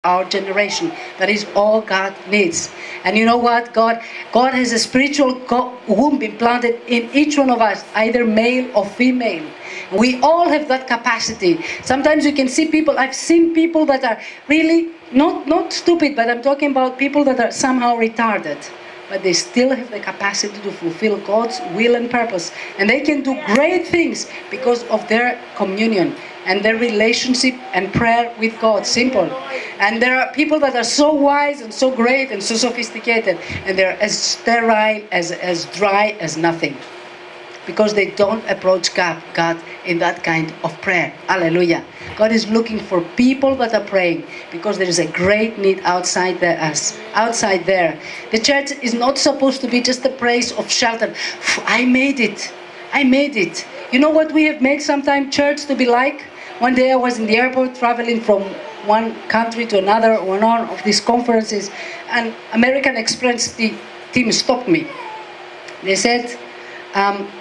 our generation. That is all God needs. And you know what? God has a spiritual womb implanted in each one of us, either male or female. We all have that capacity. Sometimes you can see people, I've seen people that are really not stupid, but I'm talking about people that are somehow retarded. But they still have the capacity to fulfill God's will and purpose. And they can do great things because of their communion and their relationship and prayer with God. Simple. And there are people that are so wise and so great and so sophisticated, and they're as sterile, as dry as nothing. Because they don't approach God in that kind of prayer. Hallelujah. God is looking for people that are praying, because there is a great need outside there. The church is not supposed to be just a place of shelter. I made it. You know what we have made sometimes church to be like? One day I was in the airport traveling from one country to another on one of these conferences, and American Express team stopped me. They said,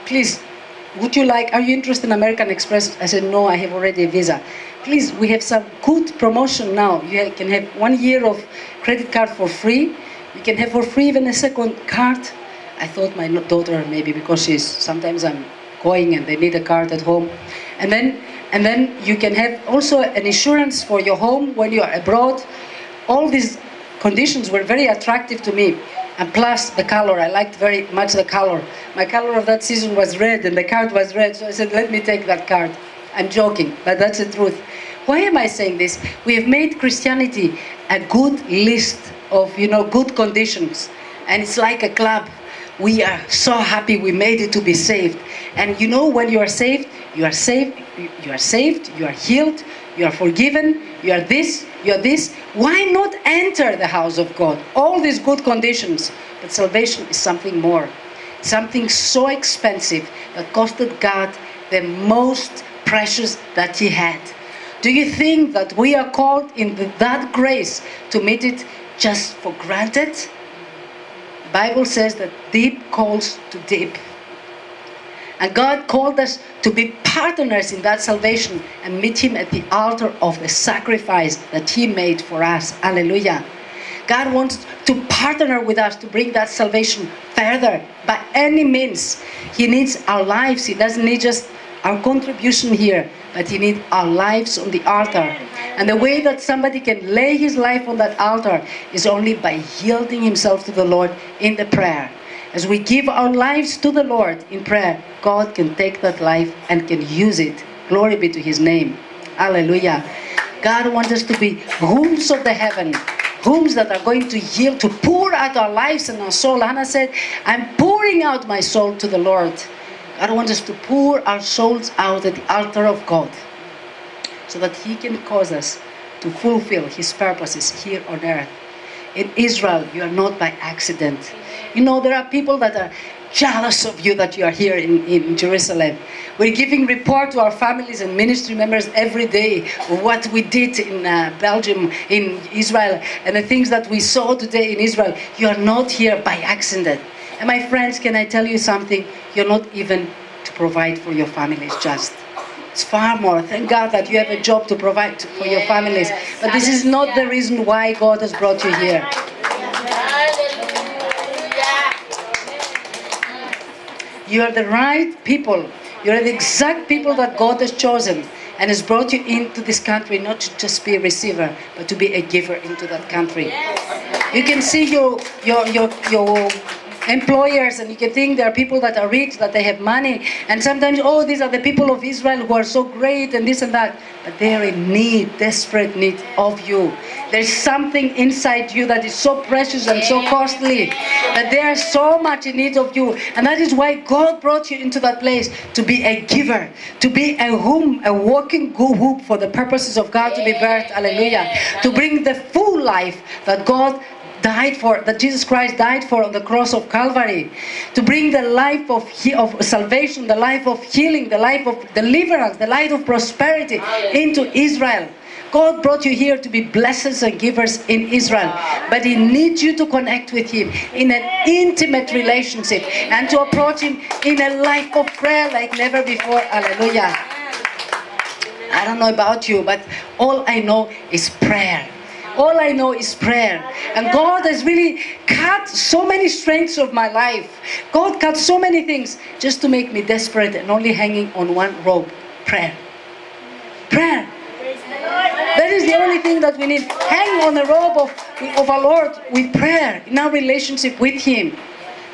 please, are you interested in American Express? I said, no, I have already a visa. Please, we have some good promotion now. You can have 1 year of credit card for free. You can have for free even a second card. I thought my daughter, maybe because sometimes I'm going and they need a card at home. And then you can have also an insurance for your home when you are abroad. All these conditions were very attractive to me. And plus the color, I liked very much the color. My color of that season was red and the card was red, so I said, let me take that card. I'm joking, but that's the truth. Why am I saying this? We have made Christianity a good list of, good conditions. And it's like a club. We are so happy we made it to be saved. And when you are saved, you are saved, you are healed, you are forgiven, you are this. Why not enter the house of God? All these good conditions. But salvation is something more. Something so expensive that costed God the most precious that He had. Do you think that we are called in that grace to meet it just for granted? The Bible says that deep calls to deep. And God called us to be partners in that salvation and meet Him at the altar of the sacrifice that He made for us. Hallelujah. God wants to partner with us to bring that salvation further by any means. He needs our lives. He doesn't need just our contribution here, but He needs our lives on the altar. And the way that somebody can lay his life on that altar is only by yielding himself to the Lord in the prayer. As we give our lives to the Lord in prayer, God can take that life and can use it. Glory be to His name. Hallelujah. God wants us to be wombs of the heaven. Wombs that are going to yield, to pour out our lives and our soul. Hannah said, I'm pouring out my soul to the Lord. God wants us to pour our souls out at the altar of God, so that He can cause us to fulfill His purposes here on earth. In Israel, you are not by accident. There are people that are jealous of you that you are here in Jerusalem. We're giving report to our families and ministry members every day of what we did in Belgium, in Israel, and the things that we saw today in Israel. You are not here by accident. And my friends, can I tell you something? You're not even to provide for your families just. It's far more. Thank God that you have a job to provide for your families. But this is not the reason why God has brought you here. You are the right people. You are the exact people that God has chosen and has brought you into this country, not to just be a receiver, but to be a giver into that country. You can see your employers, and you can think there are people that are rich, that they have money, and sometimes, these are the people of Israel who are so great and this and that, but they are in need, desperate need of you. There's something inside you that is so precious and so costly, that they are so much in need of you, and that is why God brought you into that place, to be a giver, to be a walking hoop for the purposes of God to be birthed. Hallelujah. To bring the full life that God died for, that Jesus Christ died for on the cross of Calvary, to bring the life of salvation, the life of healing, the life of deliverance, the life of prosperity into Israel. God brought you here to be blessers and givers in Israel, but He needs you to connect with Him in an intimate relationship and to approach Him in a life of prayer like never before. Hallelujah. I don't know about you, but all I know is prayer. All I know is prayer. And God has really cut so many strengths of my life. God cut so many things just to make me desperate and only hanging on one rope. Prayer. Prayer. That is the only thing that we need. Hang on the rope of our Lord with prayer in our relationship with Him.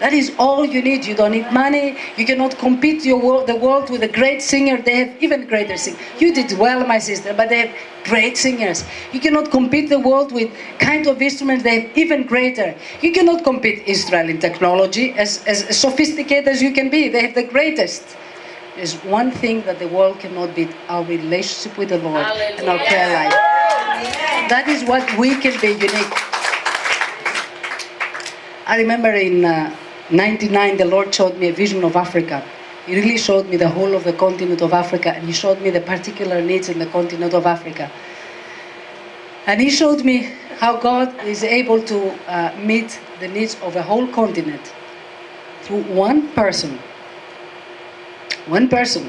That is all you need. You don't need money. You cannot compete the world with a great singer. They have even greater singers. You did well, my sister, but they have great singers. You cannot compete the world with kind of instruments. They have even greater. You cannot compete Israel in technology as sophisticated as you can be. They have the greatest. There's one thing that the world cannot beat: our relationship with the Lord. Hallelujah. And our prayer life. That is what we can be unique. I remember in 99, the Lord showed me a vision of Africa. He really showed me the whole of the continent of Africa, and He showed me the particular needs in the continent of Africa. And He showed me how God is able to meet the needs of a whole continent through one person. One person.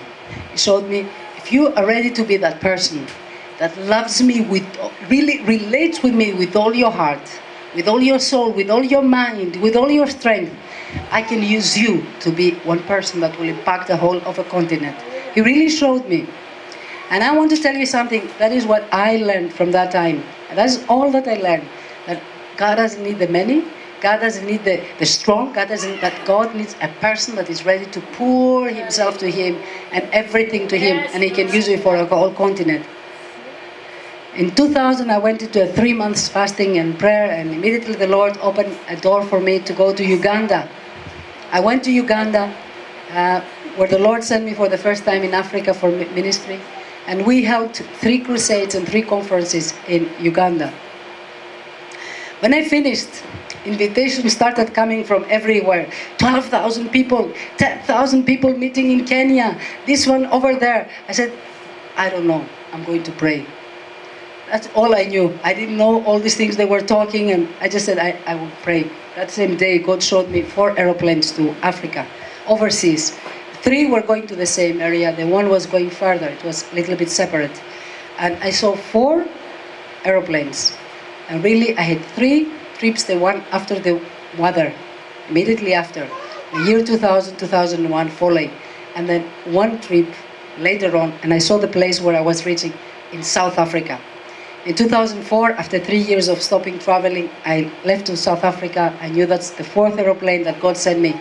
He showed me, if you are ready to be that person that loves me, really relates with me with all your heart, with all your soul, with all your mind, with all your strength, I can use you to be one person that will impact the whole of a continent. He really showed me. And I want to tell you something. That is what I learned from that time. And that's all that I learned. That God doesn't need the many. God doesn't need the strong. That God needs a person that is ready to pour himself to Him and everything to Him. And He can use it for a whole continent. In 2000, I went into a 3 months fasting and prayer, and immediately the Lord opened a door for me to go to Uganda. I went to Uganda, where the Lord sent me for the first time in Africa for ministry, and we held 3 crusades and 3 conferences in Uganda. When I finished, invitations started coming from everywhere. 12,000 people, 10,000 people meeting in Kenya, this one over there. I said, I don't know, I'm going to pray. That's all I knew. I didn't know all these things they were talking, and I just said I would pray. That same day, God showed me 4 aeroplanes to Africa, overseas. 3 were going to the same area. The one was going further. It was a little bit separate. And I saw 4 aeroplanes. And really, I had 3 trips, the one after the other, immediately after. The year 2000, 2001 following. And then 1 trip later on, and I saw the place where I was reaching in South Africa. In 2004, after 3 years of stopping traveling, I left to South Africa. I knew that's the 4th aeroplane that God sent me.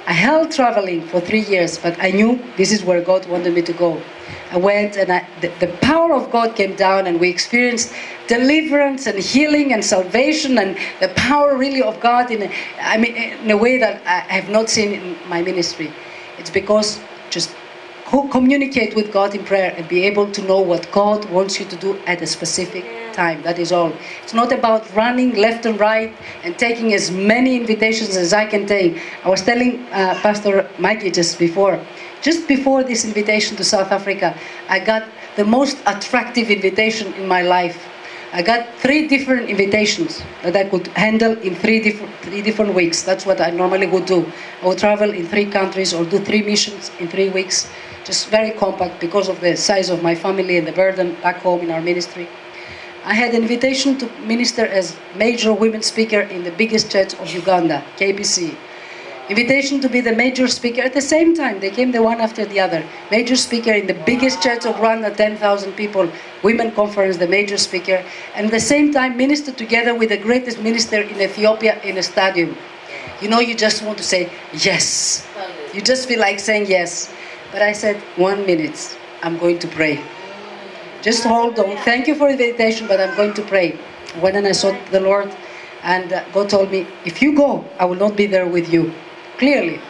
I held traveling for 3 years, but I knew this is where God wanted me to go. I went, and the power of God came down, and we experienced deliverance and healing and salvation, and the power really of God in a way that I have not seen in my ministry. It's because just communicate with God in prayer and be able to know what God wants you to do at a specific time. That is all. It's not about running left and right and taking as many invitations as I can take. I was telling Pastor Mikey just before this invitation to South Africa, I got the most attractive invitation in my life. I got 3 different invitations that I could handle in 3 different weeks. That's what I normally would do. I would travel in 3 countries or do 3 missions in 3 weeks. Just very compact because of the size of my family and the burden back home in our ministry. I had an invitation to minister as major women speaker in the biggest church of Uganda, KBC. Invitation to be the major speaker at the same time. They came the one after the other. Major speaker in the biggest church of Rwanda, 10,000 people. Women conference, the major speaker. And at the same time, minister together with the greatest minister in Ethiopia in a stadium. You know, you just want to say yes. You just feel like saying yes. But I said, 1 minute, I'm going to pray. Just hold on. Thank you for the invitation, but I'm going to pray. When I sought the Lord, and God told me, if you go, I will not be there with you. Clearly.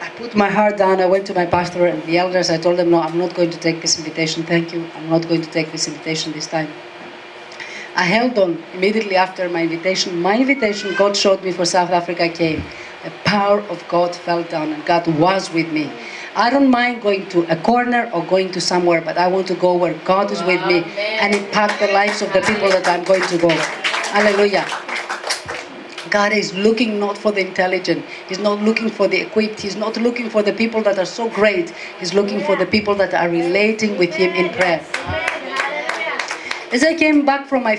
I put my heart down. I went to my pastor and the elders. I told them, no, I'm not going to take this invitation. Thank you. I'm not going to take this invitation this time. I held on immediately after my invitation. My invitation, God showed me for South Africa came. The power of God fell down, and God was with me. I don't mind going to a corner or going to somewhere, but I want to go where God is with me and impact the lives of the people that I'm going to go. Hallelujah. God is looking not for the intelligent. He's not looking for the equipped. He's not looking for the people that are so great. He's looking for the people that are relating with Him in prayer. As I came back from my